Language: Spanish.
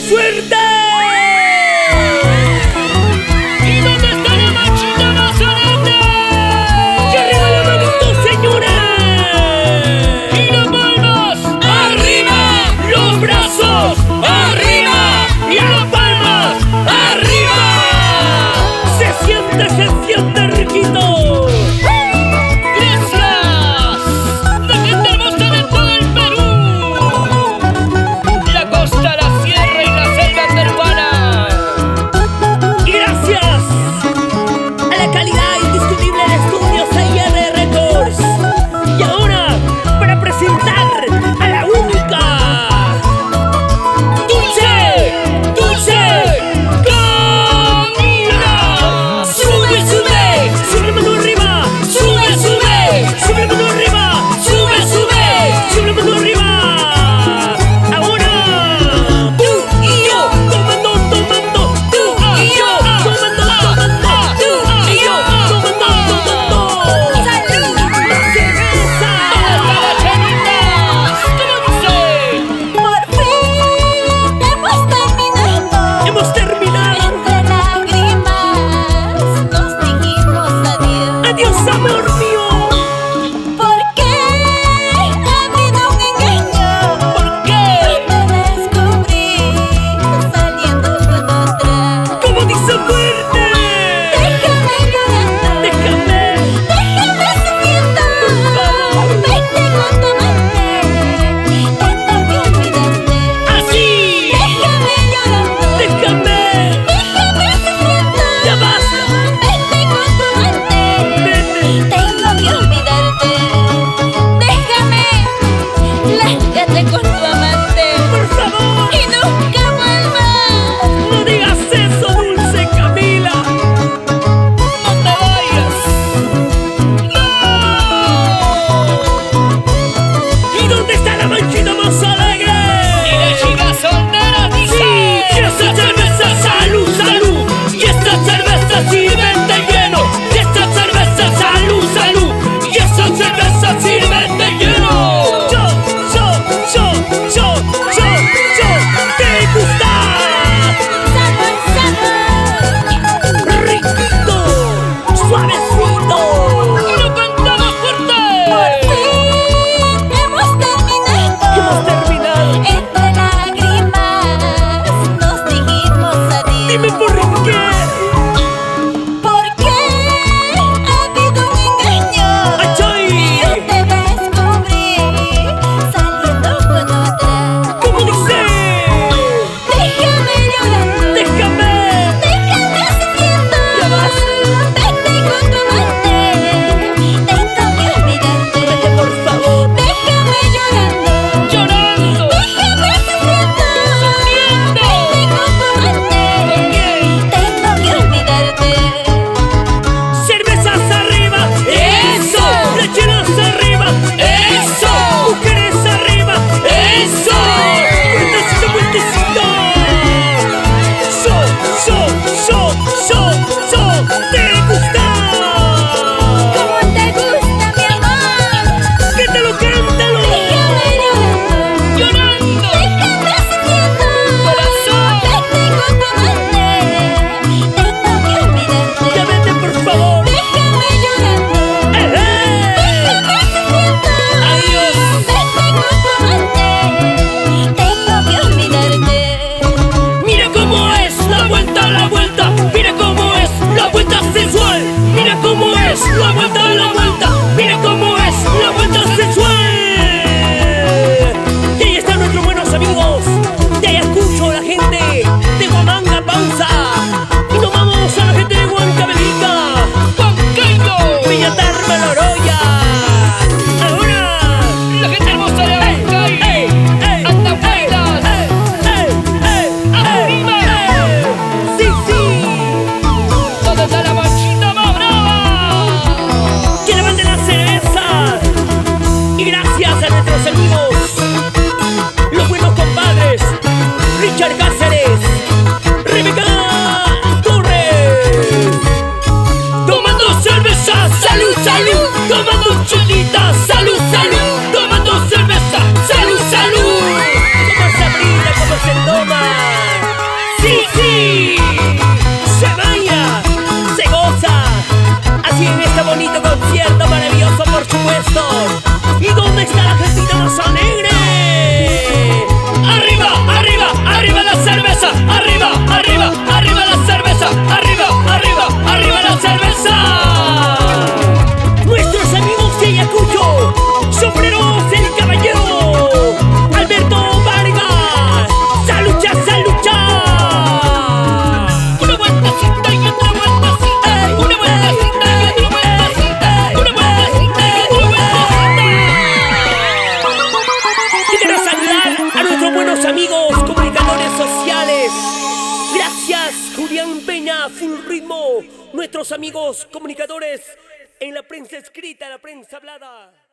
suerte! ¿Y dónde está la machita Mazzarete? ¡Que arriba la manito, señores! ¡Y las palmas! ¡Arriba! ¡Los brazos! ¡Arriba! ¡Y las palmas! ¡Arriba! ¡Se siente riquito! ¡Gracias! La gente hermosa de todo el Perú. La costa, la sierra y la selva peruana. Y gracias a la calidad indiscutible de estudios AIR Records. Y ahora, para presentar a la única Dulce Camila. Sube, sube, sube la mano arriba. Sube, sube, sube la mano arriba. Sube, sube, sube la mano arriba. Ahora, tú y yo tomando, tú y yo tomando, tú y yo tomando. ¡Salud! ¡Cerveza! ¡Hasta las chanitas! ¡Cómo dice! Por fin hemos terminado. Hemos terminado. Entre lágrimas nos dijimos adiós. Adiós, amor mío. ¿Por qué ha habido un engaño? ¿Por qué? Te descubrí saliendo con otra. ¿Cómo dice fuerte? Déjame llorando. Déjame. Déjame sufriendo. Vete con tu amante. Tengo que olvidarte. Así. Déjame llorando. Déjame. Déjame sufriendo. Ya basta. Vete con tu amante. Vete. Tengo que olvidarte. Déjame. Lárgate con tu amante. Por favor. Y nunca vuelvas. No digas eso, Dulce Camila. ¡No te vayas! ¿Y dónde está la manchita más alegre? ¡Y la chica soltera dice! Sí, y esta cerveza, salud, salud. Y esta cerveza sirve lleno. Y esta cerveza, salud, salud. Y esta cerveza sirve lleno. Yo, ¿te gusta? Salud, Riquito, suavecito. ¡Lo cantamos fuerte! por fin hemos terminado. Hemos terminado. Entre lágrimas nos dijimos adiós. Dime por qué. ¿Por qué ha habido un engaño? ¡Ay! Yo te descubrí saliendo con otra. ¿Cómo dice? Déjame llorando. Déjame. Déjame sufriendo. Ya basta. Vete con tu amante. Tengo que olvidarte. Vete, por favor. Déjame llorando. ¡Llorando! Déjame sufriendo. Sufriendo. Vete con tu amante. Tengo que olvidarte. Cervezas arriba. Eso. Lecheras arriba. Eso. Mujeres arriba. Eso. Vueltecito, vueltecito. ¿Te gusta? ¿Cómo te gusta, mi amor? Cántalo, cántalo. Déjame llorando. ¡Llorando! Déjame sufriendo. Corazón. Vete con tu amante. Tengo que olvidarte. Ya vete, por favor. Déjame llorando. Déjame sufriendo. Adiós. Vete con tu amante. Tengo que olvidarte. Mira cómo es la vuelta, la vuelta. Mira cómo es la vuelta sensual. Mira cómo es la vuelta, la vuelta. Mira cómo es la vuelta sensual. Y ahí están nuestros buenos amigos de Ayacucho, la gente de Huamanga, Pausa. Y nos vamos a la gente de Huancavelica, ¡Huancayo! Villatarma, Loroya. Ahora. La gente hermosa de Huancayo. ¡Ey! ¡Ey! ¡Atahualpas! ¡Arriba! ¡Sí, sí! ¿Dónde está la machita más brava? ¡Que levanten la cerveza! Y gracias a nuestros amigos, los buenos compadres, Richard Cáceres, Rebeca Torres. Tomando cerveza, salud, salud. Tomando chelita, salud, salud. Tomando cerveza, salud, salud. Como Sabrina, como se toma. sí, sí. Se baila, se goza, así en este bonito concierto maravilloso, por supuesto. ¿Y dónde está la gentita más alegre? Arriba, arriba, arriba la cerveza. Arriba, arriba, arriba la cerveza. Arriba, arriba, arriba la cerveza. Nuestros amigos de Ayacucho, Sombreros del Caballero, Alberto Vargas, Salucha, Salucha. Una vueltecita y otra vueltecita. Una vueltecita y otra vueltecita. Una vueltecita y otra vueltecita. Y quiero saludar a nuestros buenos amigos comunicadores sociales. Gracias, Julián Peña, Full Ritmo. Nuestros amigos comunicadores en la prensa escrita, la prensa hablada.